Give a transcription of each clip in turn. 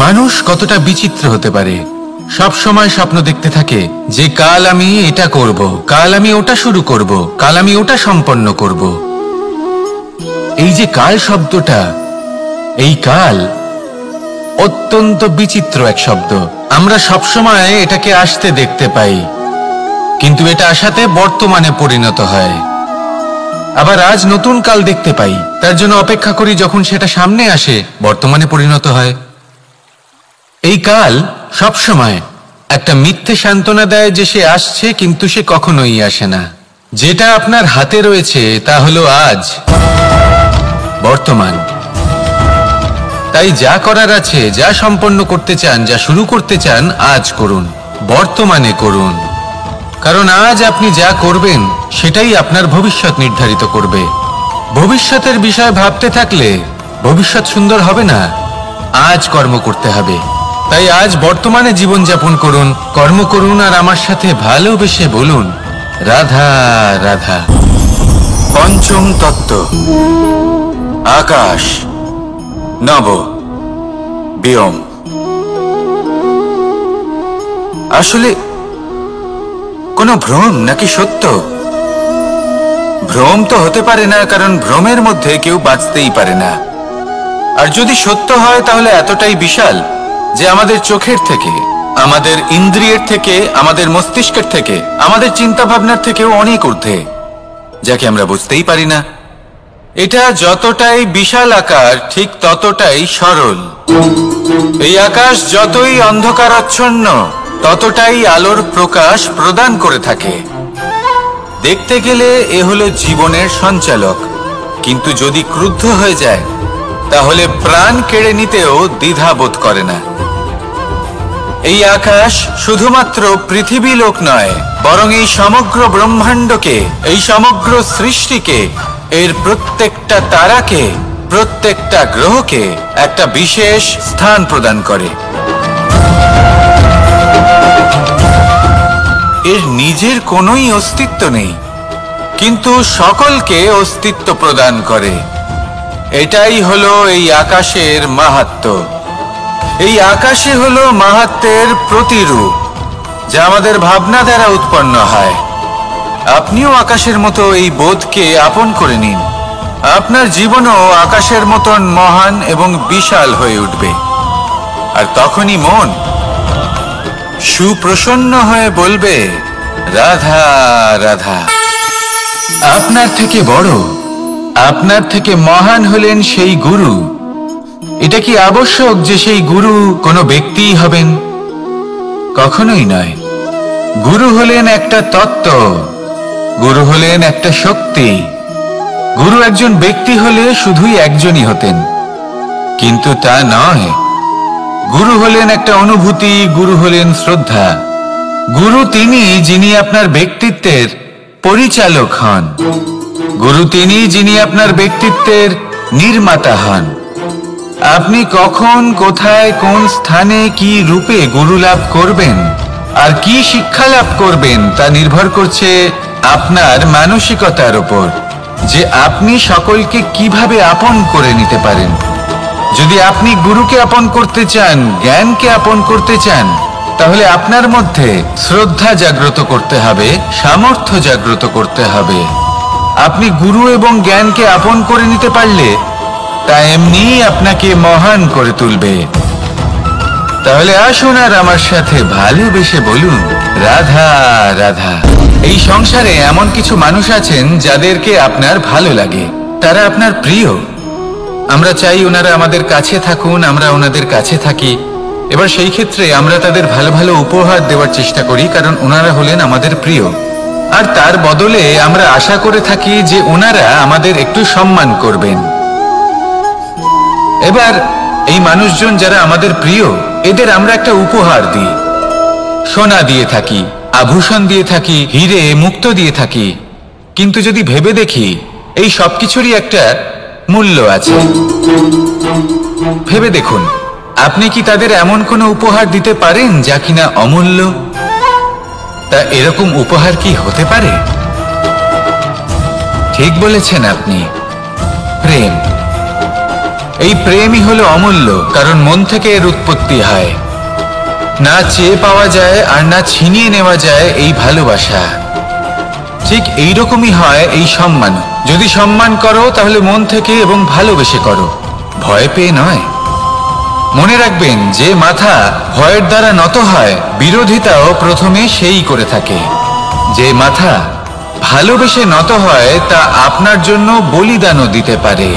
মানুষ কতটা বিচিত্র হতে পারে। সব সময় স্বপ্ন দেখতে থাকে যে কাল আমি এটা করব, কাল আমি ওটা শুরু করব, কাল আমি ওটা সম্পন্ন করব। এই যে কাল শব্দটা, এই কাল অত্যন্ত বিচিত্র এক শব্দ। আমরা সবসময় এটাকে আসতে দেখতে পাই, কিন্তু এটা আসাতে বর্তমানে পরিণত হয়। আবার আজ নতুন কাল দেখতে পাই, তার জন্য অপেক্ষা করি, যখন সেটা সামনে আসে বর্তমানে পরিণত হয়। এই কাল সবসময় একটা মিথ্যে সান্ত্বনা দেয় যে সে আসছে, কিন্তু সে কখনোই আসে না। যেটা আপনার হাতে রয়েছে তা হলো আজ, বর্তমান। তাই যা করার আছে, যা সম্পন্ন করতে চান, যা শুরু করতে চান, আজ করুন, বর্তমানে করুন। কারণ আজ আপনি যা করবেন সেটাই আপনার ভবিষ্যৎ নির্ধারিত করবে। ভবিষ্যতের বিষয় ভাবতে থাকলে ভবিষ্যৎ সুন্দর হবে না। আজ কর্ম করতে হবে। তাই আজ বর্তমানে জীবনযাপন করুন, কর্ম করুন, আর আমার সাথে ভালোবেসে বলুন রাধা রাধা। পঞ্চম তত্ত্ব, আকাশ, নব, ব্যোম। আসলে কোনো ভ্রম নাকি সত্য? ভ্রম তো হতে পারে না, কারণ ভ্রমের মধ্যে কেউ বাঁচতেই পারে না। আর যদি সত্য হয় তাহলে এতটাই বিশাল যে আমাদের চোখের থেকে, আমাদের ইন্দ্রিয়ের থেকে, আমাদের মস্তিষ্কের থেকে, আমাদের চিন্তা ভাবনার থেকেও অনেক ঊর্ধ্বে, যাকে আমরা বুঝতেই পারি না। এটা যতটাই বিশাল আকার, ঠিক ততটাই সরল। এই আকাশ যতই অন্ধকারাচ্ছন্ন, ততটাই আলোর প্রকাশ প্রদান করে থাকে। দেখতে গেলে এ হলো জীবনের সঞ্চালক, কিন্তু যদি ক্রুদ্ধ হয়ে যায় তাহলে প্রাণ কেড়ে নিতেও দ্বিধা বোধ করে না। এই আকাশ শুধুমাত্র পৃথিবী লোক নয়, বরং এই সমগ্র ব্রহ্মাণ্ডকে, এই সমগ্র সৃষ্টিকে, এর প্রত্যেকটা তারাকে, প্রত্যেকটা গ্রহকে একটা বিশেষ স্থান প্রদান করে। এর নিজের কোনোই অস্তিত্ব নেই, কিন্তু সকলকে অস্তিত্ব প্রদান করে। এটাই হলো এই আকাশের মাহাত্ম্য। এই আকাশে হলো মাহাত্ম্যের প্রতিরূপ, যা আমাদের ভাবনা দ্বারা উৎপন্ন হয়। আপনিও আকাশের মতো এই বোধকে আপন করে নিন। আপনার জীবনও আকাশের মতন মহান এবং বিশাল হয়ে উঠবে। আর তখনই মন সুপ্রসন্ন হয়ে বলবে রাধা রাধা। আপনার থেকে বড়, আপনার থেকে মহান হলেন সেই গুরু। এটা কি আবশ্যক যে সেই গুরু কোনো ব্যক্তিই হবেন? কখনোই নয়। গুরু হলেন একটা তত্ত্ব, গুরু হলেন একটা শক্তি। গুরু একজন ব্যক্তি হলে শুধুই একজনই হতেন, কিন্তু তা নয়। গুরু হলেন একটা অনুভূতি, গুরু হলেন শ্রদ্ধা। গুরু তিনি যিনি আপনার ব্যক্তিত্বের পরিচালক হন। গুরু তিনি যিনি আপনার ব্যক্তিত্বের নির্মাতা হন। আপনি কখন, কোথায়, কোন স্থানে, কি রূপে গুরু লাভ করবেন আর কি শিক্ষা লাভ করবেন তা নির্ভর করছে আপনার মানসিকতার উপর, যে আপনি সকলকে কিভাবে আপন করে নিতে পারেন। যদি আপনি গুরুকে আপন করতে চান, জ্ঞানকে আপন করতে চান, তাহলে আপনার মধ্যে শ্রদ্ধা জাগ্রত করতে হবে, সামর্থ্য জাগ্রত করতে হবে। আপনি গুরু এবং জ্ঞানকে আপন করে নিতে পারলে তা এমনিই আপনাকে মহান করে তুলবে। তাহলে আসুন আর আমার সাথে ভালোবেসে বলুন রাধা রাধা। এই সংসারে এমন কিছু মানুষ আছেন যাদেরকে আপনার ভালো লাগে, তারা আপনার প্রিয়। আমরা চাই ওনারা আমাদের কাছে থাকুন, আমরা ওনাদের কাছে থাকি। এবার সেই ক্ষেত্রে আমরা তাদের ভালো ভালো উপহার দেওয়ার চেষ্টা করি, কারণ ওনারা হলেন আমাদের প্রিয়। আর তার বদলে আমরা আশা করে থাকি যে ওনারা আমাদের একটু সম্মান করবেন। এবার এই মানুষজন যারা আমাদের প্রিয়, এদের আমরা একটা উপহার দিই। সোনা দিয়ে থাকি, আভূষণ দিয়ে থাকি, হিরে মুক্তো দিয়ে থাকি। কিন্তু যদি ভেবে দেখি, এই সবকিছুরই একটা মূল্য আছে। ভেবে দেখুন, আপনি কি তাদের এমন কোনো উপহার দিতে পারেন যা কিনা অমূল্য? তা এরকম উপহার কি হতে পারে? ঠিক বলেছেন আপনি, প্রেম। এই প্রেমই হলো অমূল্য, কারণ মন থেকে এর উৎপত্তি হয়। না চেয়ে পাওয়া যায় আর না ছিনিয়ে নেওয়া যায় এই ভালোবাসা। ঠিক এইরকমই হয় এই সম্মান। যদি সম্মান করো তাহলে মন থেকে এবং ভালোবেসে করো, ভয় পেয়ে নয়। মনে রাখবেন, যে মাথা ভয়ের দ্বারা নত হয়, বিরোধিতাও প্রথমে সেই করে থাকে। যে মাথা ভালোবেসে নত হয় তা আপনার জন্য বলিদানও দিতে পারে।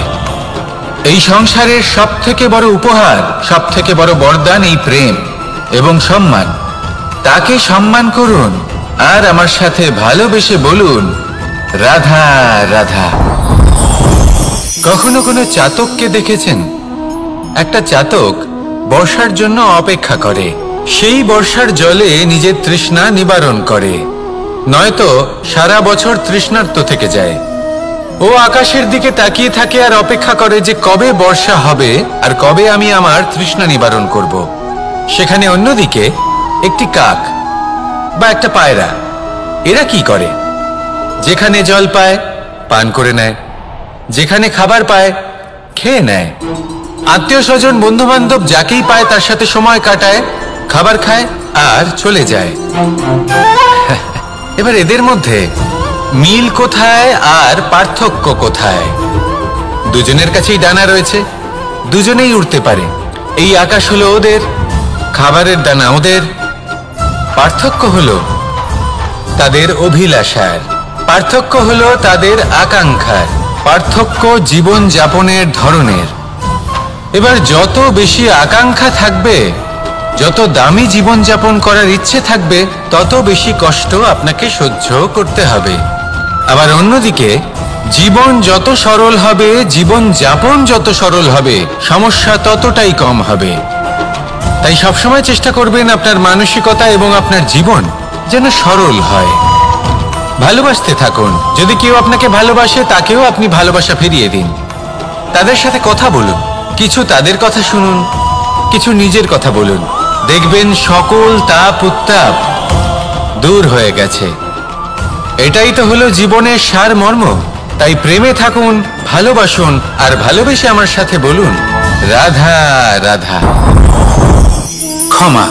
এই সংসারের সব থেকে বড় উপহার, সব থেকে বড় বরদান এই প্রেম এবং সম্মান। তাকে সম্মান করুন আর আমার সাথে ভালোবেসে বলুন, রাধা রাধা। কখনো কোনো চাতককে দেখেছেন? একটা চাতক বর্ষার জন্য অপেক্ষা করে, সেই বর্ষার জলে নিজের তৃষ্ণা নিবারণ করে, নয়তো সারা বছর তৃষ্ণার্ত থেকে যায়। ও আকাশের দিকে তাকিয়ে থাকে আর অপেক্ষা করে যে কবে বর্ষা হবে আর কবে আমি আমার তৃষ্ণা নিবারণ করব। সেখানে অন্যদিকে একটি কাক বা একটা পায়রা, এরা কি করে? যেখানে জল পায় পান করে নেয়, যেখানে খাবার পায় খেয়ে নেয়, আত্মীয় স্বজন বন্ধু বান্ধব যাকেই পায় তার সাথে সময় কাটায়, খাবার খায় আর চলে যায়। এবার এদের মধ্যে মিল কোথায় আর পার্থক্য কোথায়? দুজনের কাছেই ডানা রয়েছে, দুজনেই উড়তে পারে। এই আকাশ হলো ওদের, খাবারের দানা ওদের। পার্থক্য হলো তাদের অভিলাষার, পার্থক্য হলো তাদের আকাঙ্ক্ষার, পার্থক্য জীবন যাপনের ধরনের। এবার যত বেশি আকাঙ্ক্ষা থাকবে, যত দামি জীবন যাপন করার ইচ্ছে থাকবে, তত বেশি কষ্ট আপনাকে সহ্য করতে হবে। আবার অন্যদিকে জীবন যত সরল হবে, জীবন যাপন যত সরল হবে, সমস্যা ততটাই কম হবে। তাই সবসময় চেষ্টা করবেন আপনার মানসিকতা এবং আপনার জীবন যেন সরল হয়। ভালোবাসতে থাকুন। যদি কেউ আপনাকে ভালোবাসে, তাকেও আপনি ভালোবাসা ফিরিয়ে দিন। তাদের সাথে কথা বলুন, কিছু তাদের কথা শুনুন, কিছু নিজের কথা বলুন। দেখবেন সকল তাপ উত্তাপ দূর হয়ে গেছে। এটাই তো হলো জীবনের সারমর্ম। তাই প্রেমে থাকুন, ভালোবাসুন, আর ভালোবেসে আমার সাথে বলুন, রাধা রাধা। ক্ষমা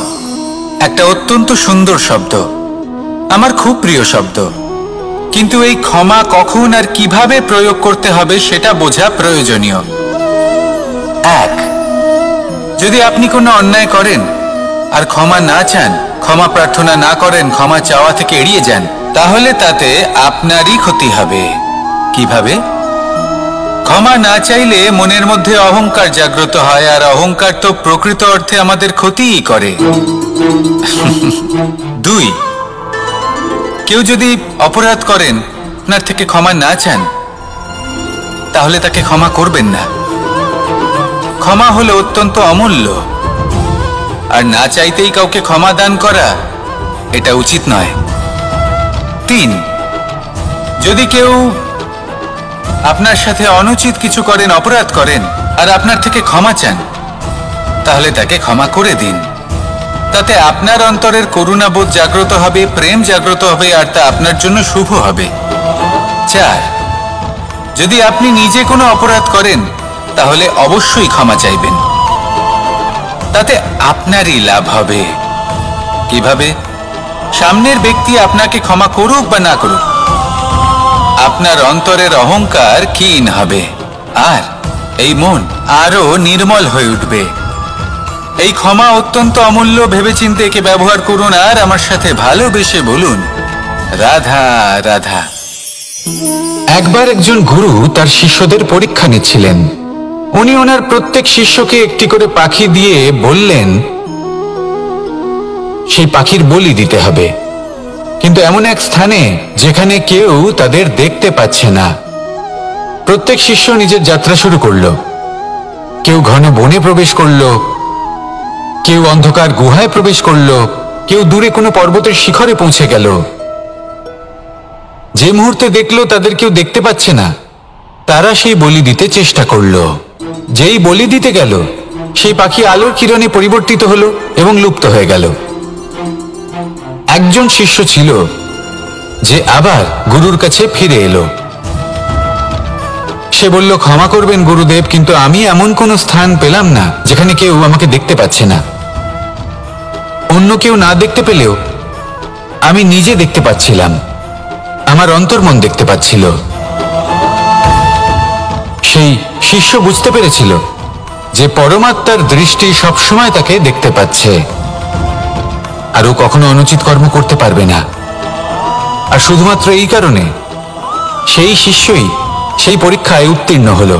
একটা অত্যন্ত সুন্দর শব্দ, আমার খুব প্রিয় শব্দ। কিন্তু এই ক্ষমা কখন আর কিভাবে প্রয়োগ করতে হবে সেটা বোঝা প্রয়োজনীয়। এক, যদি আপনি কোনো অন্যায় করেন আর ক্ষমা না চান, ক্ষমা প্রার্থনা না করেন, ক্ষমা চাওয়া থেকে এড়িয়ে যান, তাহলে তাতে আপনারই ক্ষতি হবে। কিভাবে? ক্ষমা না চাইলে মনের মধ্যে অহংকার জাগ্রত হয়, আর অহংকার তো প্রকৃত অর্থে আমাদের ক্ষতিই করে। দুই, কেউ যদি অপরাধ করেন, আপনার থেকে ক্ষমা না চান, তাহলে তাকে ক্ষমা করবেন না। ক্ষমা হলো অত্যন্ত অমূল্য, আর না চাইতেই কাউকে ক্ষমা দান করা এটা উচিত নয়। তিন, যদি কেউ আপনার সাথে অনুচিত কিছু করেন, অপরাধ করেন, আর আপনার থেকে ক্ষমা চান, তাহলে তাকে ক্ষমা করে দিন। তাতে আপনার অন্তরের করুণাবোধ জাগ্রত হবে, প্রেম জাগ্রত হবে, আর তা আপনার জন্য শুভ হবে। চার, যদি আপনি নিজে কোনো অপরাধ করেন, তাহলে অবশ্যই ক্ষমা চাইবেন। তাতে আপনারই লাভ হবে। কিভাবে? সামনের ব্যক্তি আপনাকে ক্ষমা করুক বা না করুক, আপনার অন্তরের অহংকার ক্ষীণ হবে, আর এই মন আরো নির্মল হয়ে উঠবে। এই ক্ষমা অত্যন্ত অমূল্য, ভেবেচিন্তে একে ব্যবহার করুন, আর আমার সাথে ভালোবেসে বলুন, রাধা রাধা। একবার একজন গুরু তার শিষ্যদের পরীক্ষা নিচ্ছিলেন। উনি ওনার প্রত্যেক শিষ্যকে একটি করে পাখি দিয়ে বললেন সেই পাখির বলি দিতে হবে, কিন্তু এমন এক স্থানে যেখানে কেউ তাদের দেখতে পাচ্ছে না। প্রত্যেক শিষ্য নিজের যাত্রা শুরু করলো। কেউ ঘন বনে প্রবেশ করলো, কেউ অন্ধকার গুহায় প্রবেশ করলো, কেউ দূরে কোনো পর্বতের শিখরে পৌঁছে গেল। যে মুহূর্তে দেখলো তাদের কেউ দেখতে পাচ্ছে না, তারা সেই বলি দিতে চেষ্টা করলো। যেই বলি দিতে গেল, সেই পাখি আলোর কিরণে পরিবর্তিত হলো এবং লুপ্ত হয়ে গেল। একজন শিষ্য ছিল যে আবার গুরুর কাছে ফিরে এলো। সে বলল, ক্ষমা করবেন গুরুদেব, কিন্তু আমি এমন কোনো স্থান পেলাম না যেখানে কেউ আমাকে দেখতে পাচ্ছে না। অন্য কেউ না দেখতে পেলেও আমি নিজে দেখতে পাচ্ছিলাম, আমার অন্তর্মন দেখতে পাচ্ছিল। সেই শিষ্য বুঝতে পেরেছিল যে পরমাত্মার দৃষ্টি সবসময় তাকে দেখতে পাচ্ছে, আর ও কখনো অনুচিত কর্ম করতে পারবে না। আর শুধুমাত্র এই কারণে সেই শিষ্যই সেই পরীক্ষায় উত্তীর্ণ হলো।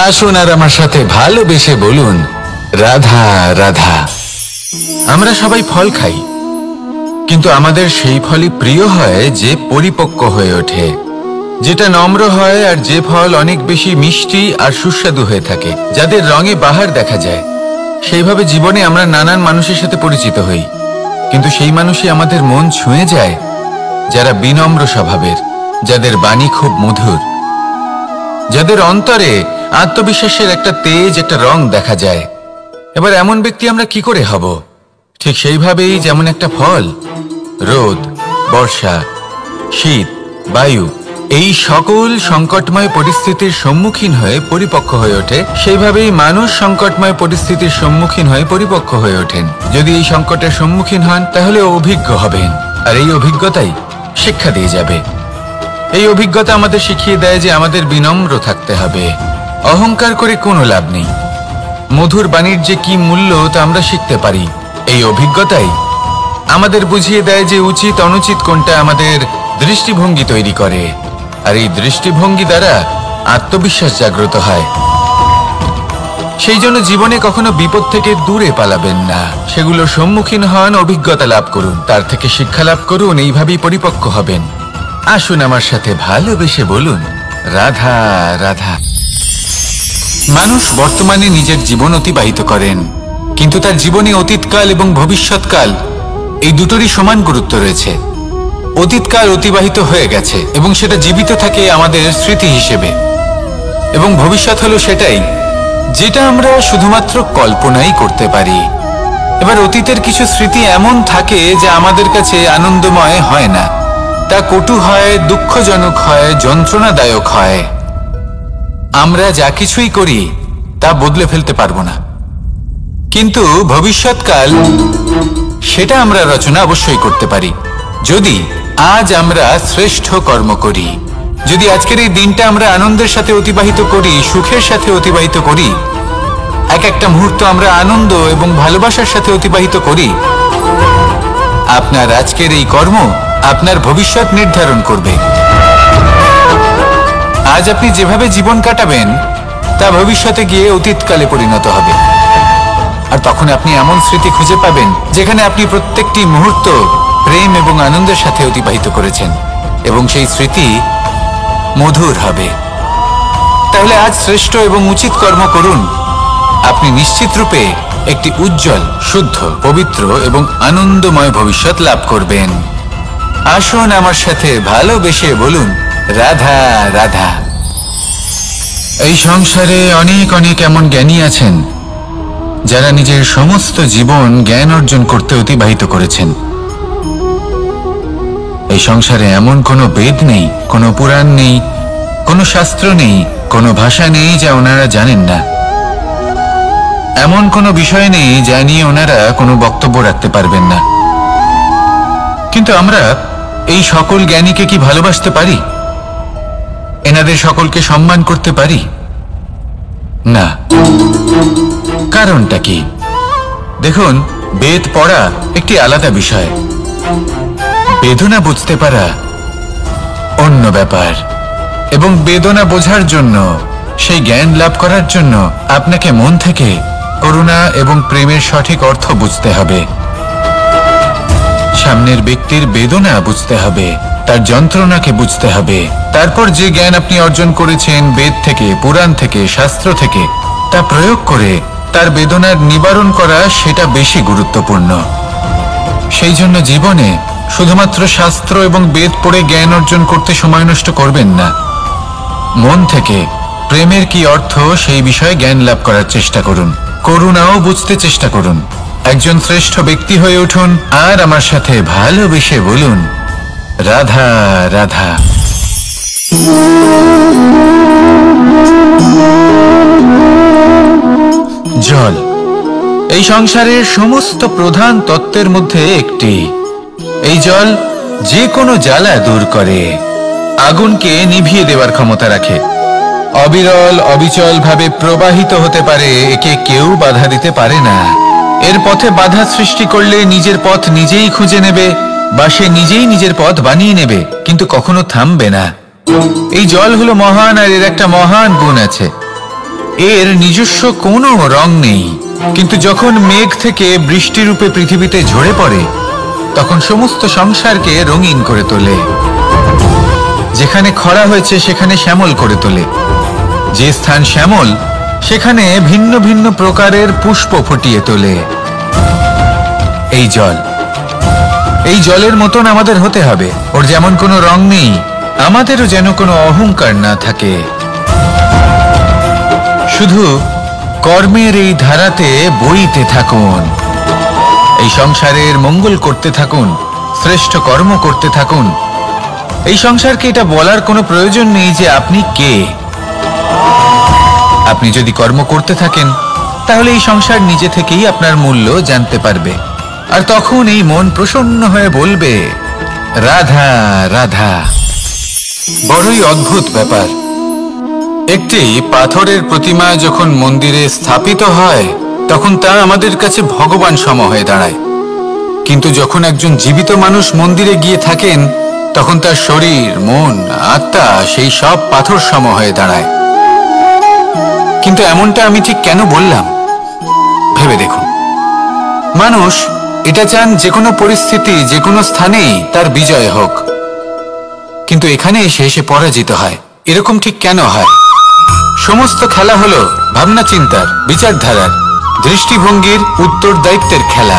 আসুন আর আমার সাথে ভালোবেসে বলুন, রাধা রাধা। আমরা সবাই ফল খাই, কিন্তু আমাদের সেই ফলই প্রিয় হয় যে পরিপক্ক হয়ে ওঠে, যেটা নম্র হয়, আর যে ফল অনেক বেশি মিষ্টি আর সুস্বাদু হয়ে থাকে, যাদের রঙে বাহার দেখা যায়। সেইভাবে জীবনে আমরা নানান মানুষের সাথে পরিচিত হই, কিন্তু সেই মানুষই আমাদের মন ছুঁয়ে যায় যারা বিনম্র স্বভাবের, যাদের বাণী খুব মধুর, যাদের অন্তরে আত্মবিশ্বাসের একটা তেজ, একটা রং দেখা যায়। এবার এমন ব্যক্তি আমরা কি করে হব? ঠিক সেইভাবেই যেমন একটা ফল রোদ, বর্ষা, শীত, বায়ু এই সকল সংকটময় পরিস্থিতির সম্মুখীন হয়ে পরিপক্ক হয়ে ওঠে, সেইভাবেই মানুষ সংকটময় পরিস্থিতির সম্মুখীন হয়ে পরিপক্ক হয়ে ওঠেন। যদি এই সংকটের সম্মুখীন হন তাহলে অভিজ্ঞ হবেন, আর এই অভিজ্ঞতাই শিক্ষা দিয়ে যাবে। এই অভিজ্ঞতা আমাদের শিখিয়ে দেয় যে আমাদের বিনম্র থাকতে হবে। অহংকার করে কোনো লাভ নেই। মধুর বাণীর যে কি মূল্য তা আমরা শিখতে পারি। এই অভিজ্ঞতাই আমাদের বুঝিয়ে দেয় যে উচিত অনুচিত কোনটা, আমাদের দৃষ্টিভঙ্গি তৈরি করে, আর এই দৃষ্টিভঙ্গি দ্বারা আত্মবিশ্বাস জাগ্রত হয়। সেই জন্য জীবনে কখনো বিপদ থেকে দূরে পালাবেন না, সেগুলো সম্মুখীন হন, অভিজ্ঞতা লাভ করুন, তার থেকে শিক্ষা লাভ করুন, এইভাবেই পরিপক্ক হবেন। আসুন আমার সাথে ভালোবেসে বলুন, রাধা রাধা। মানুষ বর্তমানে নিজের জীবন অতিবাহিত করেন, কিন্তু তার জীবনে অতীতকাল এবং ভবিষ্যৎকাল এই দুটোরই সমান গুরুত্ব রয়েছে। অতীতকাল অতিবাহিত হয়ে গেছে এবং সেটা জীবিত থাকে আমাদের স্মৃতি হিসেবে, এবং ভবিষ্যৎ হলো সেটাই যেটা আমরা শুধুমাত্র কল্পনাই করতে পারি। এবার অতীতের কিছু স্মৃতি এমন থাকে যা আমাদের কাছে আনন্দময় হয় না, তা কটু হয়, দুঃখজনক হয়, যন্ত্রণাদায়ক হয়। আমরা যা কিছুই করি তা বদলে ফেলতে পারবো না, কিন্তু ভবিষ্যৎকাল সেটা আমরা রচনা অবশ্যই করতে পারি, যদি আজ আমরা শ্রেষ্ঠ কর্ম করি। যদি আজকের এই দিনটা আমরা আনন্দের সাথে অতিবাহিত করি, সুখের সাথে অতিবাহিত করি, এক একটা মুহূর্ত আমরা আনন্দ এবং ভালোবাসার সাথে অতিবাহিত করি, আপনার আজকের এই কর্ম আপনার ভবিষ্যৎ নির্ধারণ করবে। আজ আপনি যেভাবে জীবন কাটাবেন তা ভবিষ্যতে গিয়ে অতীতকালে পরিণত হবে, আর তখন আপনি এমন স্মৃতি খুঁজে পাবেন যেখানে আপনি প্রত্যেকটি মুহূর্ত প্রেম এবং আনন্দের সাথে অতিবাহিত করেছেন, এবং সেই স্মৃতি মধুর হবে। তাহলে আজ শ্রেষ্ঠ এবং উচিত কর্ম করুন, আপনি নিশ্চিত রূপে একটি উজ্জ্বল, শুদ্ধ, পবিত্র এবং আনন্দময় ভবিষ্যৎ লাভ করবেন। আসুন আমার সাথে ভালোবেসে বলুন, রাধা রাধা। এই সংসারে অনেক অনেক এমন জ্ঞানী আছেন যারা নিজের সমস্ত জীবন জ্ঞান অর্জন করতে অতিবাহিত করেছেন। এই সংসারে এমন কোনো বেদ নেই, কোনো পুরাণ নেই, কোনো শাস্ত্র নেই, কোনো ভাষা নেই যা ওনারা জানেন না। এমন কোনো বিষয় নেই যা নিয়ে ওনারা কোনো বক্তব্য রাখতে পারবেন না। কিন্তু আমরা এই সকল জ্ঞানীকে কি ভালোবাসতে পারি? এনাদের সকলকে সম্মান করতে পারি না। কারণটা কি? দেখুন, বেদ পড়া একটি আলাদা বিষয়, বেদনা বুঝতে পারা অন্য ব্যাপার। এবং বেদনা বোঝার জন্য, সেই জ্ঞান লাভ করার জন্য আপনাকে মন থেকে করুণা এবং প্রেমের সঠিক অর্থ বুঝতে হবে। সামনের ব্যক্তির বেদনা বুঝতে হবে, তার যন্ত্রণাকে বুঝতে হবে। তারপর যে জ্ঞান আপনি অর্জন করেছেন বেদ থেকে, পুরাণ থেকে, শাস্ত্র থেকে, তা প্রয়োগ করে তার বেদনার নিবারণ করা, সেটা বেশি গুরুত্বপূর্ণ। সেই জন্য জীবনে শুধুমাত্র শাস্ত্র এবং বেদ পড়ে জ্ঞান অর্জন করতে সময় নষ্ট করবেন না। মন থেকে প্রেমের কি অর্থ সেই বিষয়ে জ্ঞান লাভ করার চেষ্টা করুন, করুণাও বুঝতে চেষ্টা করুন। একজন শ্রেষ্ঠ ব্যক্তি হয়ে উঠুন, আর আমার সাথে ভালোবেসে বলুন, রাধা রাধা। এই সংসারের সমস্ত প্রধান তত্ত্বের মধ্যে একটি। এই জল যে কোনো জ্বালা দূর করে, আগুনকে নিভিয়ে দেওয়ার ক্ষমতা রাখে, অবিরল অবিচল ভাবে প্রবাহিত হতে পারে, একে কেউ বাধা দিতে পারে না। এর পথে বাধা সৃষ্টি করলে নিজের পথ নিজেই খুঁজে নেবে বা সে নিজেই নিজের পথ বানিয়ে নেবে, কিন্তু কখনো থামবে না। এই জল হলো মহান, আর এর একটা মহান গুণ আছে, এর নিজস্ব কোনো রং নেই, কিন্তু যখন মেঘ থেকে বৃষ্টিরূপে পৃথিবীতে ঝরে পড়ে তখন সমস্ত সংসারকে রঙিন করে তোলে। যেখানে খরা হয়েছে সেখানে শ্যামল করে তোলে, যে স্থান শ্যামল সেখানে ভিন্ন ভিন্ন প্রকারের পুষ্প ফুটিয়ে তোলে। এই জল, এই জলের মতন আমাদের হতে হবে। ওর যেমন কোনো রং নেই, আমাদেরও যেন কোনো অহংকার না থাকে। শুধু কর্মের এই ধারাতে বইতে থাকুন, এই সংসারের মঙ্গল করতে থাকুন, শ্রেষ্ঠ কর্ম করতে থাকুন। এই সংসারকে এটা বলার কোনো প্রয়োজন নেই যে আপনি কে। আপনি যদি কর্ম করতে থাকেন তাহলে এই সংসার নিজে থেকেই আপনার মূল্য জানতে পারবে, আর তখন এই মন প্রসন্ন হয়ে বলবে, রাধা রাধা। বড়ই অদ্ভুত ব্যাপার। একটি পাথরের প্রতিমা যখন মন্দিরে স্থাপিত হয় তখন তা আমাদের কাছে ভগবান সম হয়ে দাঁড়ায়, কিন্তু যখন একজন জীবিত মানুষ মন্দিরে গিয়ে থাকেন তখন তার শরীর, মন, আত্মা সেই সব পাথর সম হয়ে দাঁড়ায়। কিন্তু এমনটা আমি ঠিক কেন বললাম ভেবে দেখুন। মানুষ এটা চান যে কোনো পরিস্থিতি, যে কোনো স্থানেই তার বিজয় হোক, কিন্তু এখানে এসে সে পরাজিত হয়। এরকম ঠিক কেন হয়? সমস্ত খেলা হলো ভাবনা চিন্তার, বিচারধারার, দৃষ্টিভঙ্গির, উত্তরদায়িত্বের খেলা।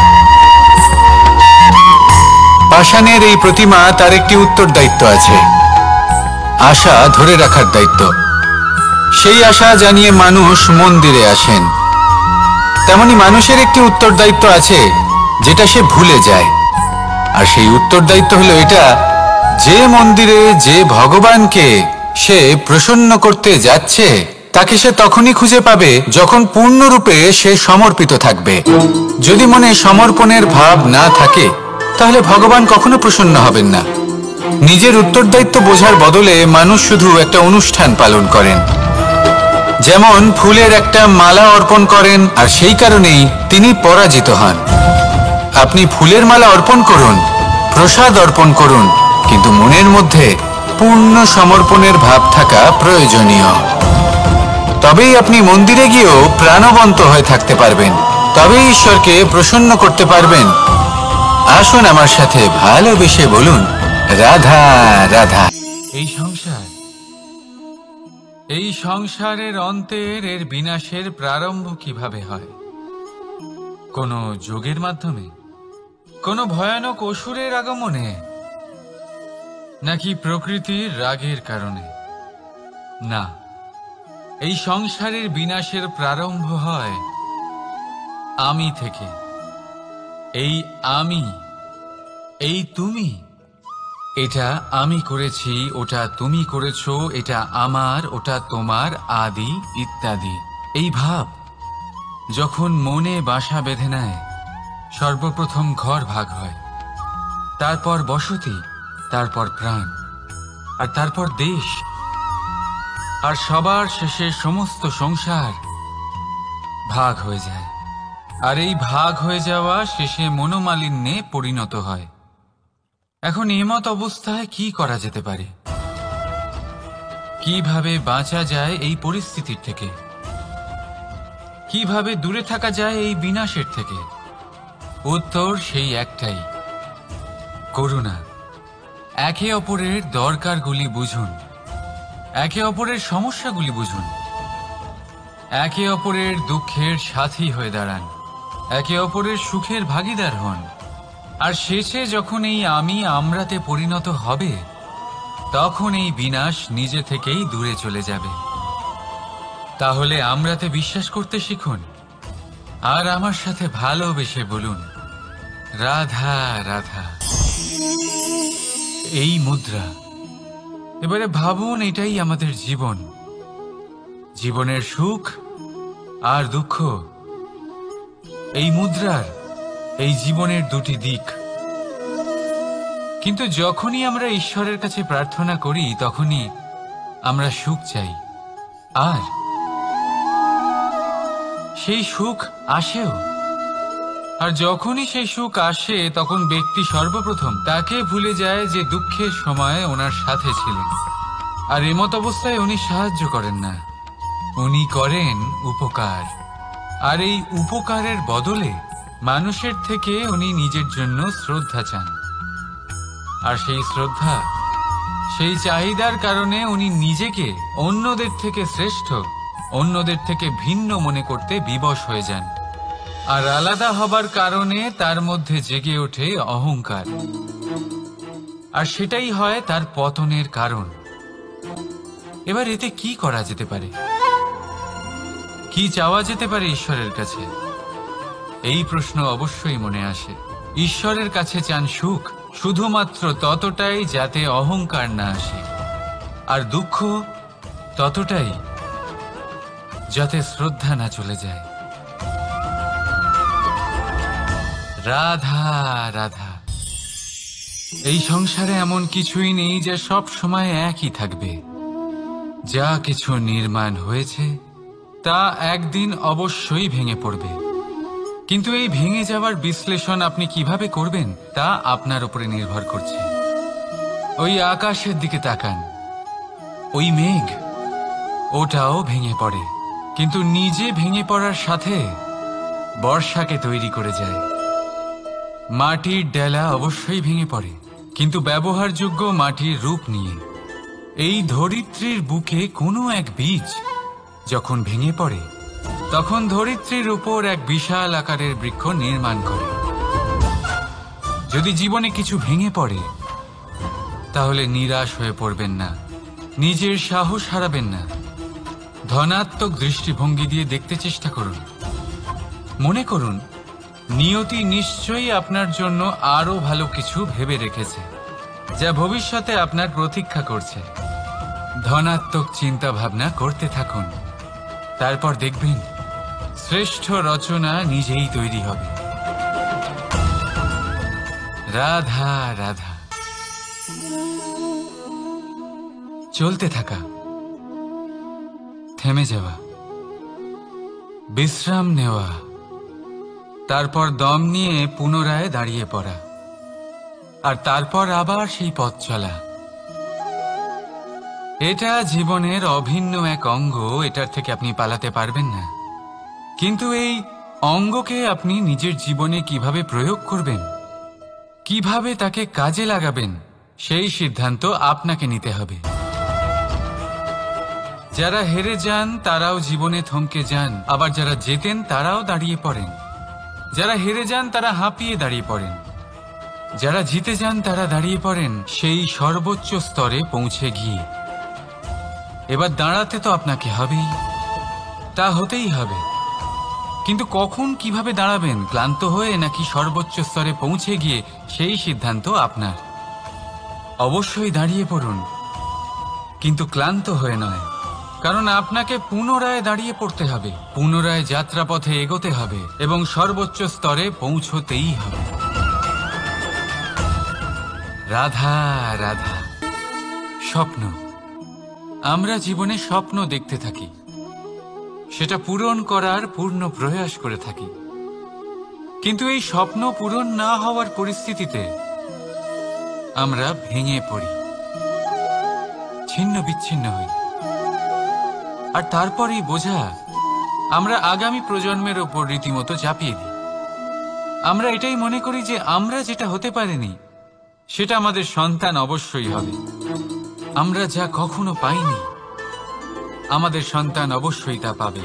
পাষাণের এই প্রতিমা, তার একটি উত্তরদায়িত্ব আছে, আশা ধরে রাখার দায়িত্ব। সেই আশা জানিয়ে মানুষ মন্দিরে আসেন। তেমনি মানুষের একটি উত্তরদায়িত্ব আছে যেটা সে ভুলে যায়, আর সেই উত্তরদায়িত্ব হলো এটা, যে মন্দিরে যে ভগবানকে সে প্রসন্ন করতে যাচ্ছে তাকে সে তখনই খুঁজে পাবে যখন পূর্ণরূপে সে সমর্পিত থাকবে। যদি মনে সমর্পণের ভাব না থাকে তাহলে ভগবান কখনো প্রসন্ন হবেন না। নিজের উত্তরদায়িত্ব বোঝার বদলে মানুষ শুধু একটা অনুষ্ঠান পালন করেন, যেমন ফুলের একটা মালা অর্পণ করেন, আর সেই কারণেই তিনি পরাজিত হন। আপনি ফুলের মালা অর্পণ করুন, প্রসাদ অর্পণ করুন, কিন্তু মনের মধ্যে পূর্ণ সমর্পণের ভাব থাকা প্রয়োজনীয়। তবেই আপনি মন্দিরে গিয়েও প্রাণবন্ত হয়ে থাকতে পারবেন, তবেই ঈশ্বরকে প্রসন্ন করতে পারবেন। আসুন আমার সাথে ভালোবেসে বলুন, রাধা রাধা। এই সংসারের অন্তের, এর বিনাশের প্রারম্ভ কিভাবে হয়? কোন যোগের মাধ্যমে? কোন ভয়ানক অসুরের আগমনে? নাকি প্রকৃতির রাগের কারণে? না, এই সংসারের বিনাশের প্রারম্ভ হয় আমি থেকে। এই আমি, এই তুমি, এটা আমি করেছি, ওটা তুমি করেছো, এটা আমার, ওটা তোমার, আদি ইত্যাদি। এই ভাব যখন মনে বাসা বেঁধে নেয়, সর্বপ্রথম ঘর ভাগ হয়, তারপর বসতি, তারপর প্রাণ, আর তারপর দেশ, আর সবার শেষে সমস্ত সংসার ভাগ হয়ে যায়। আর এই ভাগ হয়ে যাওয়া শেষে মনোমালিন্যে পরিণত হয়। এখন এমত অবস্থায় কি করা যেতে পারে? কিভাবে বাঁচা যায় এই পরিস্থিতির থেকে? কিভাবে দূরে থাকা যায় এই বিনাশের থেকে? উত্তর সেই একটাই, করুণা। একে অপরের দরকারগুলি বুঝুন, একে অপরের সমস্যাগুলি বুঝুন, একে অপরের দুঃখের সাথী হয়ে দাঁড়ান, একে অপরের সুখের ভাগীদার হন। আর শেষে যখন এই আমি আমরাতে পরিণত হবে, তখন এই বিনাশ নিজে থেকেই দূরে চলে যাবে। তাহলে আমরাতে বিশ্বাস করতে শিখুন, আর আমার সাথে ভালোবেসে বলুন, রাধা রাধা। এই মুদ্রা। এবারে ভাবুন, এটাই আমাদের জীবন, জীবনের সুখ আর দুঃখ, এই মুদ্রার এই জীবনের দুটি দিক। কিন্তু যখনই আমরা ঈশ্বরের কাছে প্রার্থনা করি তখনই আমরা সুখ চাই, আর সেই সুখ আসেও। আর যখনই সেই সুখ আসে তখন ব্যক্তি সর্বপ্রথম তাকে ভুলে যায় যে দুঃখের সময় ওনার সাথে ছিলেন। আর এমত অবস্থায় উনি সাহায্য করেন না, উনি করেন উপকার। আর এই উপকারের বদলে মানুষের থেকে উনি নিজের জন্য শ্রদ্ধা চান। আর সেই শ্রদ্ধা, সেই চাহিদার কারণে উনি নিজেকে অন্যদের থেকে শ্রেষ্ঠ, অন্যদের থেকে ভিন্ন মনে করতে বিবশ হয়ে যান। আর আলাদা হবার কারণে তার মধ্যে জেগে ওঠে অহংকার, আর সেটাই হয় তার পতনের কারণ। এবার এতে কি করা যেতে পারে? কি চাওয়া যেতে পারে ঈশ্বরের কাছে? এই প্রশ্ন অবশ্যই মনে আসে। ঈশ্বরের কাছে চান সুখ, শুধুমাত্র ততটাই যাতে অহংকার না আসে, আর দুঃখ ততটাই যাতে শ্রদ্ধা না চলে যায়। রাধা রাধা। এই সংসারে এমন কিছুই নেই যে সব সময় একই থাকবে। যা কিছু নির্মাণ হয়েছে তা একদিন অবশ্যই ভেঙে পড়বে, কিন্তু এই ভেঙে যাওয়ার বিশ্লেষণ আপনি কিভাবে করবেন তা আপনার উপরে নির্ভর করছে। ওই আকাশের দিকে তাকান, ওই মেঘ, ওটাও ভেঙে পড়ে, কিন্তু নিজে ভেঙে পড়ার সাথে বর্ষাকে তৈরি করে যায়। মাটির ডেলা অবশ্যই ভেঙে পড়ে, কিন্তু ব্যবহারযোগ্য মাটির রূপ নিয়ে। এই ধরিত্রীর বুকে কোনো এক বীজ যখন ভেঙে পড়ে তখন ধরিত্রীর উপর এক বিশাল আকারের বৃক্ষ নির্মাণ করে। যদি জীবনে কিছু ভেঙে পড়ে তাহলে নিরাশ হয়ে পড়বেন না, নিজের সাহস হারাবেন না। ধনাত্মক দৃষ্টিভঙ্গি দিয়ে দেখতে চেষ্টা করুন। মনে করুন নিয়তি নিশ্চয়ই আপনার জন্য আরো ভালো কিছু ভেবে রেখেছে, যা ভবিষ্যতে আপনার প্রতীক্ষা করছে। ধনাত্মক চিন্তা ভাবনা করতে থাকুন, তারপর দেখবেন শ্রেষ্ঠ রচনা নিজেই তৈরি হবে। রাধা রাধা। চলতে থাকা, থেমে যাওয়া, বিশ্রাম নেওয়া, তারপর দম নিয়ে পুনরায় দাঁড়িয়ে পড়া, আর তারপর আবার সেই পথ চলা। এটা জীবনের অভিন্ন এক অঙ্গ, এটার থেকে আপনি পালাতে পারবেন না। কিন্তু এই অঙ্গকে আপনি নিজের জীবনে কিভাবে প্রয়োগ করবেন, কিভাবে তাকে কাজে লাগাবেন, সেই সিদ্ধান্ত আপনাকে নিতে হবে। যারা হেরে যান তারাও জীবনে থমকে যান, আবার যারা জেতেন তারাও দাঁড়িয়ে পড়েন। যারা হেরে যান তারা হাঁপিয়ে দাঁড়িয়ে পড়েন, যারা জিতে যান তারা দাঁড়িয়ে পড়েন সেই সর্বোচ্চ স্তরে পৌঁছে গিয়ে। এবার দাঁড়াতে তো আপনাকে হবেই, তা হতেই হবে। কিন্তু কখন কিভাবে দাঁড়াবেন, ক্লান্ত হয়ে নাকি সর্বোচ্চ স্তরে পৌঁছে গিয়ে, সেই সিদ্ধান্ত আপনার। অবশ্যই দাঁড়িয়ে পড়ুন, কিন্তু ক্লান্ত হয়ে নয়, কারণ আপনাকে পুনরায় দাঁড়িয়ে পড়তে হবে, পুনরায় যাত্রাপথে এগোতে হবে এবং সর্বোচ্চ স্তরে পৌঁছতেই হবে। রাধা রাধা। স্বপ্ন, আমরা জীবনে স্বপ্ন দেখতে থাকি, সেটা পূরণ করার পূর্ণ প্রয়াস করে থাকি, কিন্তু এই স্বপ্ন পূরণ না হওয়ার পরিস্থিতিতে আমরা ভেঙে পড়ি, ছিন্ন বিচ্ছিন্ন হই। আর তারপরেই বোঝা আমরা আগামী প্রজন্মের ওপর রীতিমতো চাপিয়ে দিই। আমরা এটাই মনে করি যে আমরা যেটা হতে পারিনি সেটা আমাদের সন্তান অবশ্যই হবে। আমরা যা কখনো পাইনি আমাদের সন্তান অবশ্যই তা পাবে।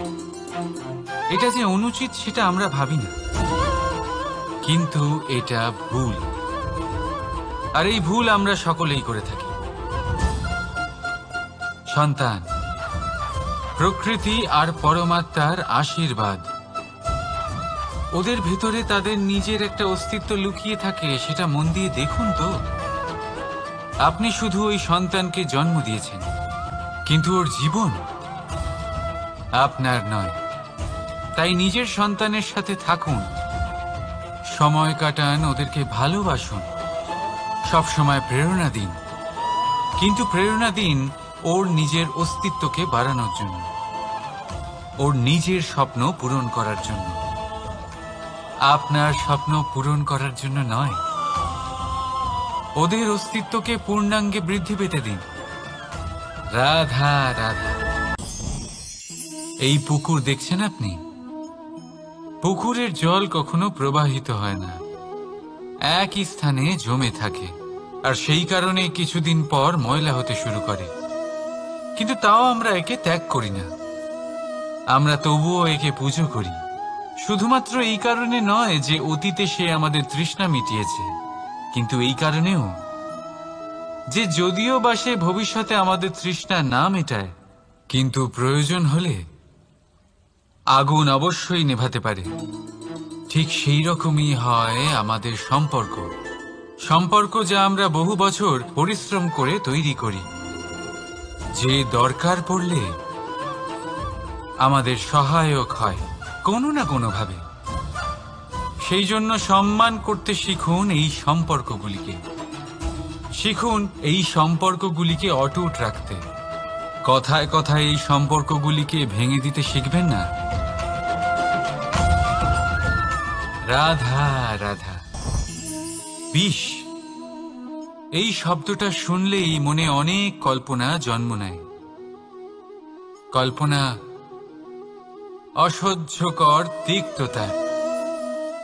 এটা যে অনুচিত সেটা আমরা ভাবি না, কিন্তু এটা ভুল, আর এই ভুল আমরা সকলেই করে থাকি। সন্তান প্রকৃতি আর পরমাত্মার আশীর্বাদ, ওদের ভেতরে তাদের নিজের একটা অস্তিত্ব লুকিয়ে থাকে, সেটা মন দিয়ে দেখুন তো। আপনি শুধু ওই সন্তানকে জন্ম দিয়েছেন, কিন্তু ওর জীবন আপনার নয়, তাই নিজের সন্তানের সাথে থাকুন, সময় কাটান, ওদেরকে ভালোবাসুন, সব সময় প্রেরণা দিন, কিন্তু প্রেরণা দিন ওর নিজের অস্তিত্বকে বাড়ানোর জন্য, ওর নিজের স্বপ্ন পূরণ করার জন্য, আপনার স্বপ্ন পূরণ করার জন্য নয়। ওদের অস্তিত্বকে পূর্ণাঙ্গে বৃদ্ধি পেতে দিন। রাধা রাধা। এই পুকুর দেখছেন আপনি? পুকুরের জল কখনো প্রবাহিত হয় না, একই স্থানে জমে থাকে, আর সেই কারণে কিছুদিন পর ময়লা হতে শুরু করে। কিন্তু তাও আমরা একে ত্যাগ করি না, আমরা তবুও একে পুজো করি। শুধুমাত্র এই কারণে নয় যে অতীতে সে আমাদের তৃষ্ণা মিটিয়েছে, কিন্তু এই কারণেও যে যদিও বা সে ভবিষ্যতে আমাদের তৃষ্ণা না মেটায়, কিন্তু প্রয়োজন হলে আগুন অবশ্যই নেভাতে পারে। ঠিক সেই রকমই হয় আমাদের সম্পর্ক, সম্পর্ক যা আমরা বহু বছর পরিশ্রম করে তৈরি করি, যে দরকার পড়লে আমাদের সহায়ক হয় কোনো না কোনোভাবে। সেই জন্য সম্মান করতে শিখুন এই সম্পর্কগুলিকে, শিখুন এই সম্পর্কগুলিকে অটুট রাখতে। কথায় কথায় এই সম্পর্কগুলিকে ভেঙে দিতে শিখবেন না। রাধা রাধা। বিষ, এই শব্দটা শুনলেই মনে অনেক কল্পনা জন্ম নেয়। কল্পনা অসহ্যকর তিক্ততা,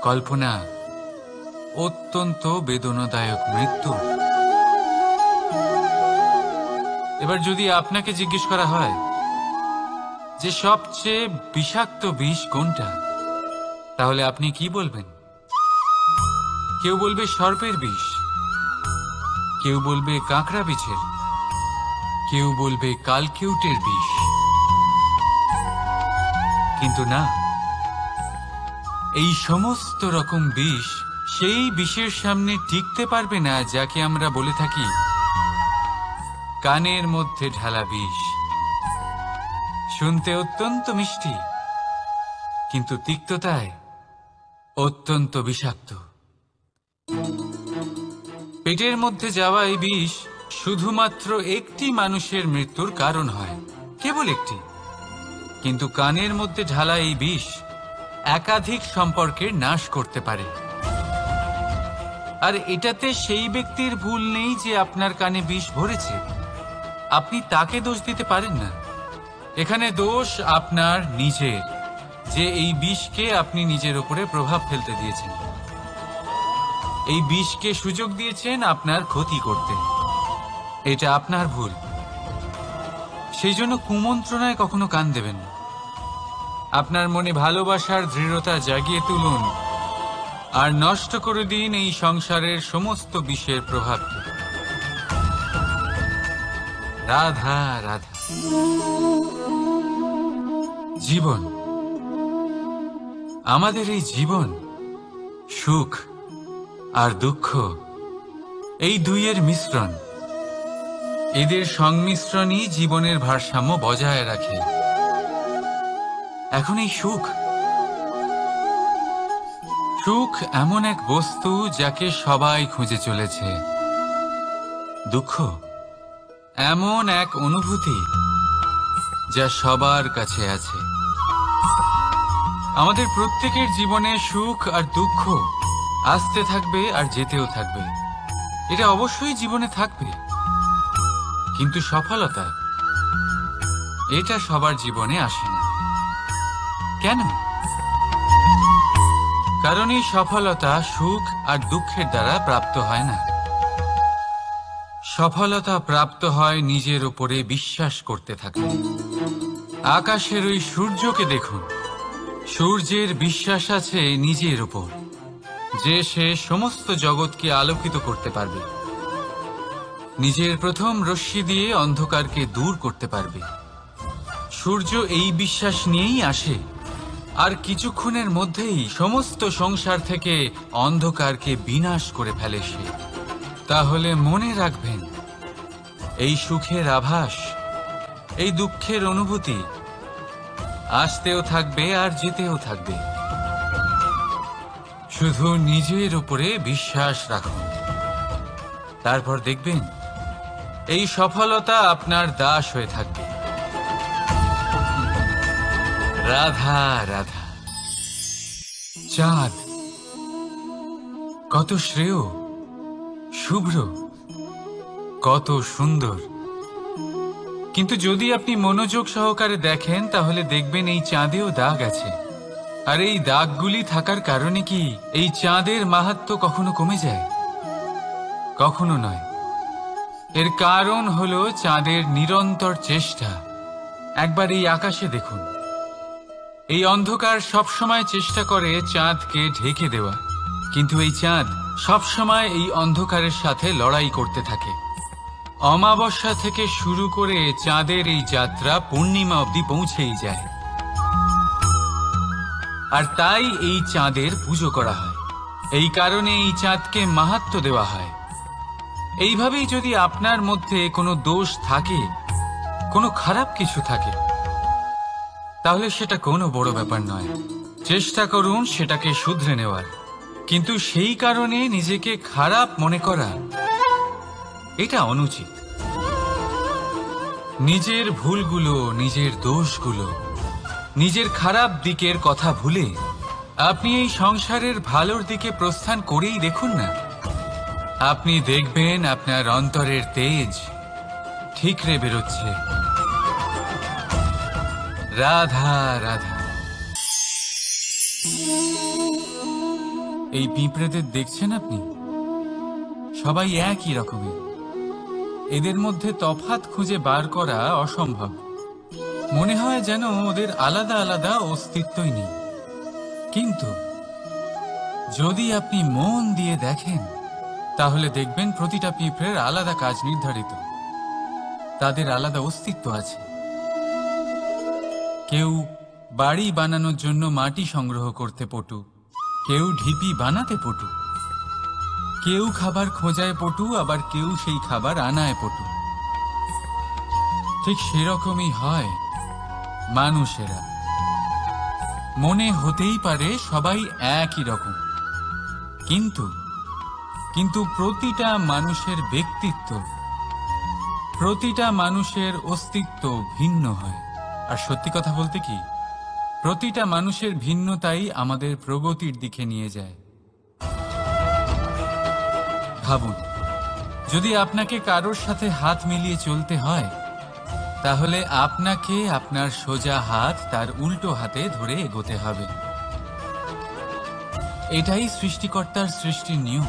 কল্পনা অত্যন্ত বেদনাদায়ক মৃত্যু। এবার যদি আপনাকে জিজ্ঞেস করা হয় যে সবচেয়ে বিষাক্ত বিষ কোনটা, তাহলে আপনি কি বলবেন? কেউ বলবে সর্পের বিষ, কেউ বলবে কাঁকড়া বিছের, কেউ বলবে কালকেউটের বিষ। কিন্তু না, এই সমস্ত রকম বিষ সেই বিষের সামনে টিকতে পারবে না যাকে আমরা বলে থাকি কানের মধ্যে ঢালা বিষ। শুনতে অত্যন্ত মিষ্টি, কিন্তু তিক্ততায় অত্যন্ত বিষাক্ত। পেটের মধ্যে যাওয়া এই বিষ শুধুমাত্র একটি মানুষের মৃত্যুর কারণ হয়, কেবল একটি। কিন্তু কানের মধ্যে ঢালা এই বিষ একাধিক সম্পর্কের নাশ করতে পারে। আর এটাতে সেই ব্যক্তির ভুল নেই যে আপনার কানে বিষ ভরেছে, আপনি তাকে দোষ দিতে পারেন না। এখানে দোষ আপনার নিজের, যে এই বিষকে আপনি নিজের উপরে প্রভাব ফেলতে দিয়েছেন, এই বিষকে সুযোগ দিয়েছেন আপনার ক্ষতি করতে। এটা আপনার ভুল। সেই জন্য কুমন্ত্রণায় কখনো কান দেবেন না। আপনার মনে ভালোবাসার দৃঢ়তা জাগিয়ে তুলুন আর নষ্ট করে দিন এই সংসারের সমস্ত বিষের প্রভাবকে। রাধা রাধা। জীবন, আমাদের এই জীবন, সুখ আর দুঃখ, এই দুইয়ের মিশ্রণ। এদের সংমিশ্রণই জীবনের ভারসাম্য বজায় রাখে। এখন এই সুখ, সুখ এমন এক বস্তু যাকে সবাই খুঁজে চলেছে। দুঃখ এমন এক অনুভূতি যা সবার কাছে আছে। আমাদের প্রত্যেকের জীবনে সুখ আর দুঃখ আসতে থাকবে আর যেতেও থাকবে, এটা অবশ্যই জীবনে থাকবে। কিন্তু সফলতা, এটা সবার জীবনে আসে না। কেন? কারণ এই সফলতা সুখ আর দুঃখের দ্বারা প্রাপ্ত হয় না। সফলতা প্রাপ্ত হয় নিজের উপরে বিশ্বাস করতে থাকলে। আকাশের ওই সূর্যকে দেখুন, সূর্যের বিশ্বাস আছে নিজের উপর যে সে সমস্ত জগৎকে আলোকিত করতে পারবে, নিজের প্রথম রশ্মি দিয়ে অন্ধকারকে দূর করতে পারবে। সূর্য এই বিশ্বাস নিয়েই আসে, আর কিছুক্ষণের মধ্যেই সমস্ত সংসার থেকে অন্ধকারকে বিনাশ করে ফেলে সে। তাহলে মনে রাখবেন, এই সুখের আভাস, এই দুঃখের অনুভূতি আসতেও থাকবে আর যেতেও থাকবে। শুধু নিজের উপরে বিশ্বাস রাখুন, তারপর দেখবেন এই সফলতা আপনার দাস হয়ে থাকবে। রাধা রাধা। চাঁদ কত শ্রেয়, শুভ্র, কত সুন্দর, কিন্তু যদি আপনি মনোযোগ সহকারে দেখেন তাহলে দেখবেন এই চাঁদেও দাগ আছে। আর এই দাগগুলি থাকার কারণে কি এই চাঁদের মাহাত্ম্য কখনো কমে যায়? কখনো নয়। এর কারণ হলো চাঁদের নিরন্তর চেষ্টা। একবার এই আকাশে দেখুন, এই অন্ধকার সবসময় চেষ্টা করে চাঁদকে ঢেকে দেওয়া, কিন্তু এই চাঁদ সবসময় এই অন্ধকারের সাথে লড়াই করতে থাকে। অমাবস্যা থেকে শুরু করে চাঁদের এই যাত্রা পূর্ণিমা অবধি পৌঁছেই যায়। আর তাই এই চাঁদের পুজো করা হয়, এই কারণে এই চাঁদকে মাহাত্ম্য দেওয়া হয়। এইভাবেই যদি আপনার মধ্যে কোনো দোষ থাকে, কোনো খারাপ কিছু থাকে, তাহলে সেটা কোনো বড় ব্যাপার নয়। চেষ্টা করুন সেটাকে শুধরে নেওয়ার, কিন্তু সেই কারণে নিজেকে খারাপ মনে করা এটা অনুচিত। নিজের ভুলগুলো, নিজের দোষগুলো, নিজের খারাপ দিকের কথা ভুলে আপনি এই সংসারের ভালোর দিকে প্রস্থান করেই দেখুন না। আপনি দেখবেন আপনার অন্তরের তেজ ঠিকরে বেরোচ্ছে। রাধা রাধা। এই পিঁপড়েদের দেখছেন আপনি? সবাই একই রকমের। এদের মধ্যে তফাৎ খুঁজে বার করা অসম্ভব। মনে হয় যেন ওদের আলাদা আলাদা অস্তিত্বই নেই। কিন্তু যদি আপনি মন দিয়ে দেখেন তাহলে দেখবেন প্রতিটা পিঁপড়ের আলাদা কাজ নির্ধারিত, তাদের আলাদা অস্তিত্ব আছে। কেউ বাড়ি বানানোর জন্য মাটি সংগ্রহ করতে পটু, কেউ ঢিপি বানাতে পটু, কেউ খাবার খোঁজায় পটু, আবার কেউ সেই খাবার আনায় পটু। ঠিক সেরকমই হয় মানুষেরা। মনে হতেই পারে সবাই একই রকম, কিন্তু প্রতিটা মানুষের ব্যক্তিত্ব, প্রতিটা মানুষের অস্তিত্ব ভিন্ন হয়। আর সত্যি কথা বলতে কি, প্রতিটা মানুষের ভিন্নতাই আমাদের প্রগতির দিকে নিয়ে যায়। ভাবুন, যদি আপনাকে কারোর সাথে হাত মিলিয়ে চলতে হয়, তাহলে আপনাকে আপনার সোজা হাত তার উল্টো হাতে ধরে এগোতে হবে। এটাই সৃষ্টিকর্তার সৃষ্টির নিয়ম।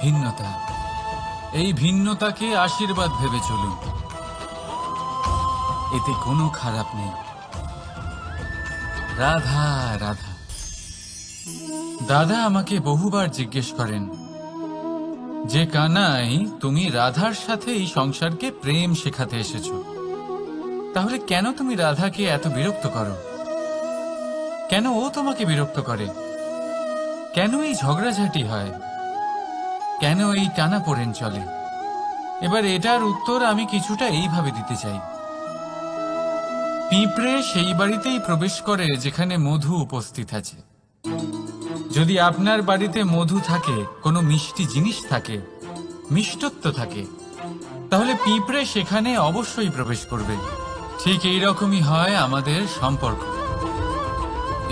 ভিন্নতা, এই ভিন্নতাকে আশীর্বাদ ভেবে চলুন, এতে কোনো খারাপ নেই। রাধা রাধা। দাদা আমাকে বহুবার জিজ্ঞেস করেন যে কানাই, তুমি রাধার সাথে এই সংসারকে প্রেম শেখাতে এসেছো, তাহলে কেন তুমি রাধাকে এত বিরক্ত করো? কেন ও তোমাকে বিরক্ত করে? কেন এই ঝগড়াঝাটি হয়? কেন এই টানাপোড়েন চলে? এবার এটার উত্তর আমি কিছুটা এইভাবে দিতে চাই। পিঁপড়ে সেই বাড়িতেই প্রবেশ করে যেখানে মধু উপস্থিত আছে। যদি আপনার বাড়িতে মধু থাকে, কোনো মিষ্টি জিনিস থাকে, মিষ্টত্ব থাকে, তাহলে পিঁপড়ে সেখানে অবশ্যই প্রবেশ করবে। ঠিক এইরকমই হয় আমাদের সম্পর্ক।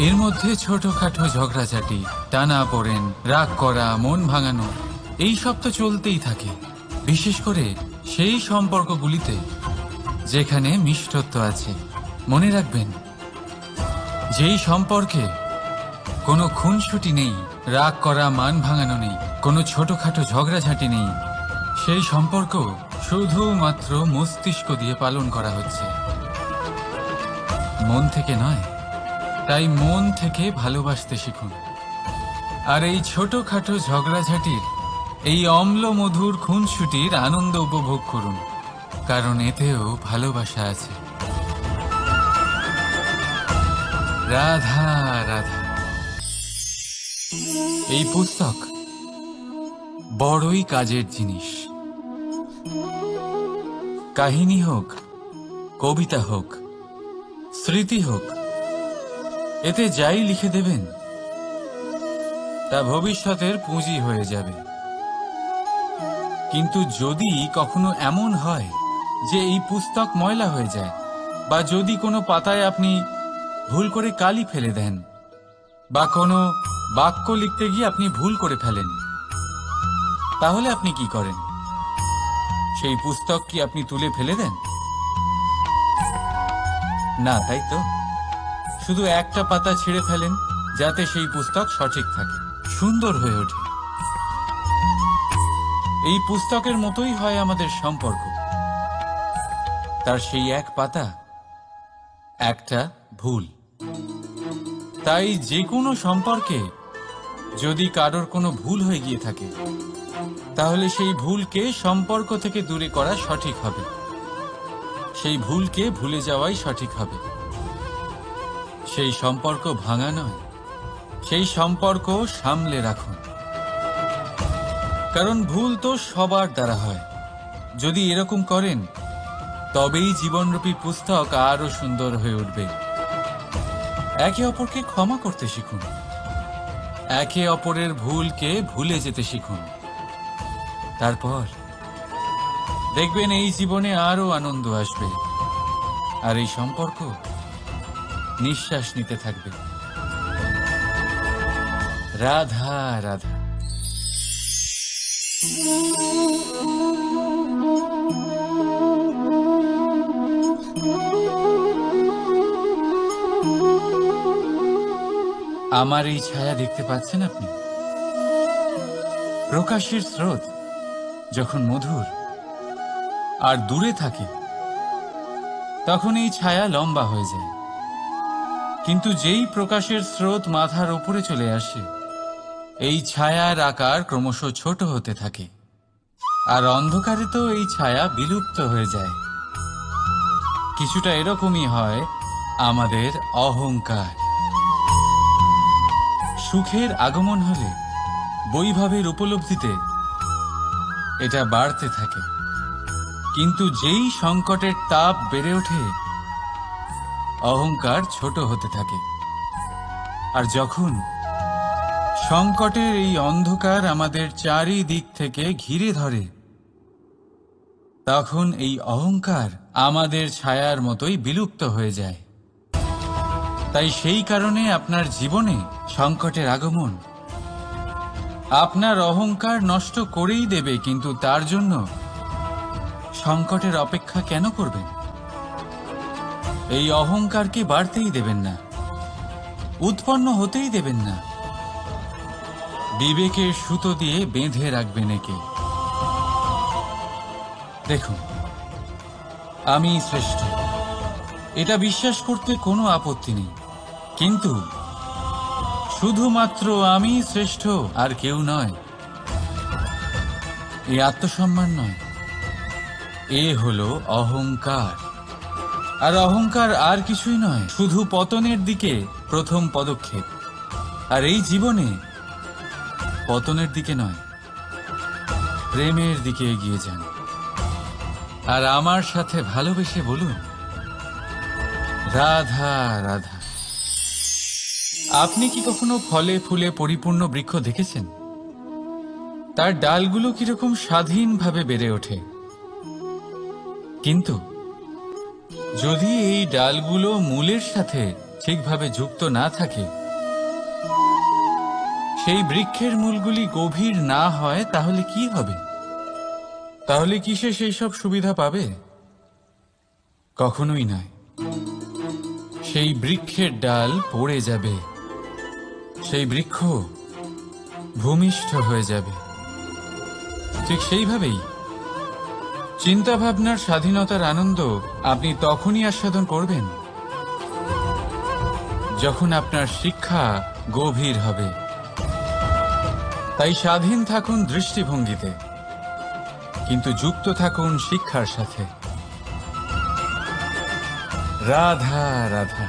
এর মধ্যে ছোটখাটো ঝগড়াঝাটি, টানাপোড়েন, রাগ করা, মন ভাঙানো, এই সব তো চলতেই থাকে। বিশেষ করে সেই সম্পর্কগুলিতে যেখানে মিষ্টত্ব আছে। মনে রাখবেন, যেই সম্পর্কে কোনো খুনসুটি নেই, রাগ করা, মান ভাঙানো নেই, কোনো ছোটখাটো ঝগড়াঝাটি নেই, সেই সম্পর্ক শুধুমাত্র মস্তিষ্ক দিয়ে পালন করা হচ্ছে, মন থেকে নয়। তাই মন থেকে ভালোবাসতে শিখুন। আর এই ছোটখাটো ঝগড়াঝাটির, এই অম্ল মধুর খুনসুটির আনন্দ উপভোগ করুন, কারণ এতেও ভালোবাসা আছে। রাধা রাধা। এই পুস্তক বড়ই কাজের জিনিস। কাহিনী হোক, কবিতা হোক, স্মৃতি হোক, এতে যাই লিখে দেবেন তা ভবিষ্যতের পুঁজি হয়ে যাবে। কিন্তু যদি কখনো এমন হয় যে এই পুস্তক ময়লা হয়ে যায়, বা যদি কোনো পাতায় আপনি ভুল করে কালি ফেলে দেন, বা কোনো বাক্য লিখতে গিয়ে আপনি ভুল করে ফেলেন, তাহলে আপনি কি করেন? সেই পুস্তক কি আপনি তুলে ফেলে দেন? না, তাই তো? শুধু একটা পাতা ছিঁড়ে ফেলেন যাতে সেই পুস্তক সঠিক থাকে, সুন্দর হয়ে ওঠে। এই পুস্তকের মতোই হয় আমাদের সম্পর্ক। তার সেই এক পাতা, একটা ভুল। তাই যে কোনো সম্পর্কে যদি কারোর কোনো ভুল হয়ে গিয়ে থাকে, তাহলে সেই ভুলকে সম্পর্ক থেকে দূরে করা সঠিক হবে। সেই ভুলকে ভুলে যাওয়াই সঠিক হবে। সেই সম্পর্ক ভাঙা নয়, সেই সম্পর্ক সামলে রাখুন। কারণ ভুল তো সবার দ্বারা হয়। যদি এরকম করেন, তবেই জীবনরূপী পুস্তক আরো সুন্দর হয়ে উঠবে। একে অপরকে ক্ষমা করতে শিখুন, একে অপরের ভুলকে ভুলে যেতে শিখুন। তারপর দেখবেন এই জীবনে আরো আনন্দ আসবে, আর এই সম্পর্ক নিঃশ্বাস নিতে থাকবে। রাধা রাধা। আমার এই ছায়া দেখতে পাচ্ছেন আপনি? প্রকাশের স্রোত যখন মধুর আর দূরে থাকে, তখন এই ছায়া লম্বা হয়ে যায়। কিন্তু যেই প্রকাশের স্রোত মাথার উপরে চলে আসে, এই ছায়ার আকার ক্রমশ ছোট হতে থাকে, আর অন্ধকারে তো এই ছায়া বিলুপ্ত হয়ে যায়। কিছুটা এরকমই হয় আমাদের অহংকার। সুখের আগমন হলে, বৈভবের উপলব্ধিতে এটা বাড়তে থাকে। কিন্তু যেই সংকটের তাপ বেড়ে ওঠে, অহংকার ছোট হতে থাকে। আর যখন সংকটের এই অন্ধকার আমাদের চারিদিক থেকে ঘিরে ধরে, তখন এই অহংকার আমাদের ছায়ার মতোই বিলুপ্ত হয়ে যায়। তাই সেই কারণে আপনার জীবনে সংকটের আগমন আপনার অহংকার নষ্ট করেই দেবে, কিন্তু তার জন্য সংকটের অপেক্ষা কেন করবেন? এই অহংকারকে বাড়তেই দেবেন না, উৎপন্ন হতেই দেবেন না। বিবেকের সুতো দিয়ে বেঁধে রাখবেন একে। দেখুন, আমি শ্রেষ্ঠ, এটা বিশ্বাস করতে কোনো আপত্তি নেই। কিন্তু শুধুমাত্র আমি শ্রেষ্ঠ, আর কেউ নয়, এই আত্মসম্মান নয়, এ হলো অহংকার। আর অহংকার আর কিছুই নয়, শুধু পতনের দিকে প্রথম পদক্ষেপ। আর এই জীবনে পতনের দিকে নয়, প্রেমের দিকে এগিয়ে যান। আর আমার সাথে ভালোবেসে বলুন, রাধা রাধা। আপনি কি কখনো ফলে ফুলে পরিপূর্ণ বৃক্ষ দেখেছেন? তার ডালগুলো কিরকম স্বাধীনভাবে বেড়ে ওঠে। কিন্তু যদি এই ডালগুলো মূলের সাথে ঠিকভাবে যুক্ত না থাকে, সেই বৃক্ষের মূলগুলি গভীর না হয়, তাহলে কি হবে? তাহলে কি সে সেই সব সুবিধা পাবে? কখনোই নয়। সেই বৃক্ষের ডাল পড়ে যাবে, সেই বৃক্ষ ভূমিষ্ঠ হয়ে যাবে। ঠিক সেইভাবেই চিন্তাভাবনার স্বাধীনতার আনন্দ আপনি তখনই আস্বাদন করবেন যখন আপনার শিক্ষা গভীর হবে। তাই স্বাধীন থাকুন দৃষ্টিভঙ্গিতে, কিন্তু যুক্ত থাকুন শিক্ষার সাথে। রাধা রাধা।